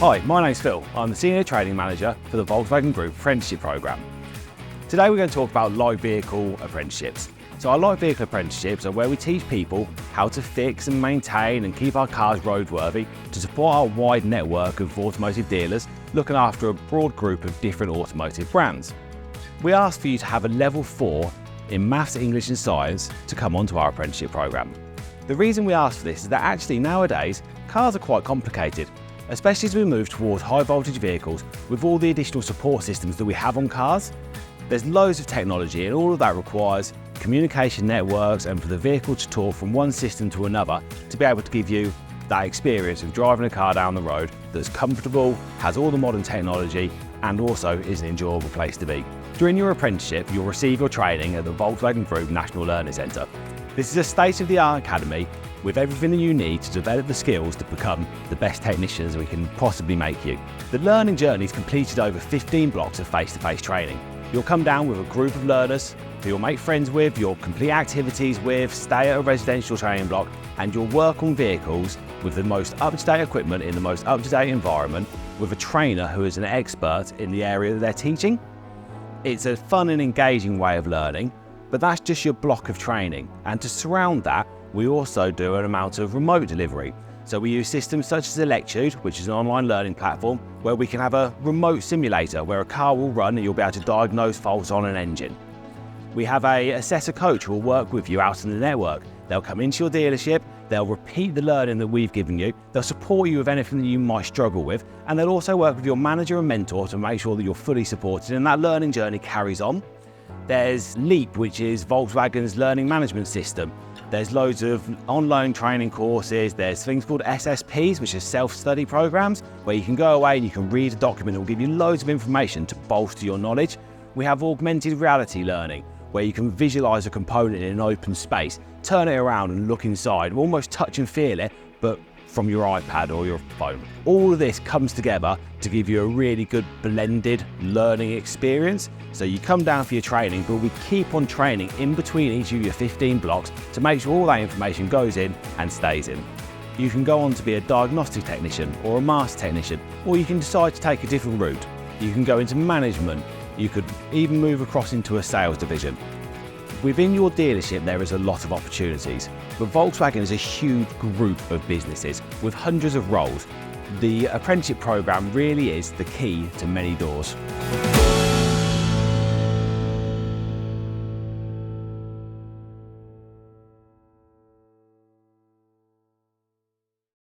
Hi, my name's Phil. I'm the Senior Training Manager for the Volkswagen Group Apprenticeship Programme. Today we're going to talk about light vehicle apprenticeships. So our light vehicle apprenticeships are where we teach people how to fix and maintain and keep our cars roadworthy to support our wide network of automotive dealers looking after a broad group of different automotive brands. We ask for you to have a level 4 in Maths, English and Science to come onto our apprenticeship programme. The reason we ask for this is that actually nowadays cars are quite complicated, especially as we move towards high voltage vehicles with all the additional support systems that we have on cars. There's loads of technology and all of that requires communication networks and for the vehicle to talk from one system to another to be able to give you that experience of driving a car down the road that's comfortable, has all the modern technology and also is an enjoyable place to be. During your apprenticeship, you'll receive your training at the Volkswagen Group National Learning Centre. This is a state-of-the-art academy with everything that you need to develop the skills to become the best technicians we can possibly make you. The learning journey is completed over 15 blocks of face-to-face training. You'll come down with a group of learners who you'll make friends with, you'll complete activities with, stay at a residential training block, and you'll work on vehicles with the most up-to-date equipment in the most up-to-date environment with a trainer who is an expert in the area that they're teaching. It's a fun and engaging way of learning, but that's just your block of training. And to surround that, we also do an amount of remote delivery. So we use systems such as Electude, which is an online learning platform, where we can have a remote simulator where a car will run and you'll be able to diagnose faults on an engine. We have a assessor coach who will work with you out in the network. They'll come into your dealership, they'll repeat the learning that we've given you, they'll support you with anything that you might struggle with, and they'll also work with your manager and mentor to make sure that you're fully supported and that learning journey carries on. There's Leap, which is Volkswagen's learning management system. There's loads of online training courses. There's things called SSPs, which are self-study programs, where you can go away and you can read a document that will give you loads of information to bolster your knowledge. We have augmented reality learning, where you can visualize a component in an open space, turn it around and look inside, almost touch and feel it, but from your iPad or your phone. All of this comes together to give you a really good blended learning experience. So you come down for your training, but we keep on training in between each of your 15 blocks to make sure all that information goes in and stays in. You can go on to be a diagnostic technician or a master technician, or you can decide to take a different route. You can go into management. You could even move across into a sales division. Within your dealership, there is a lot of opportunities, but Volkswagen is a huge group of businesses with hundreds of roles. The apprenticeship program really is the key to many doors.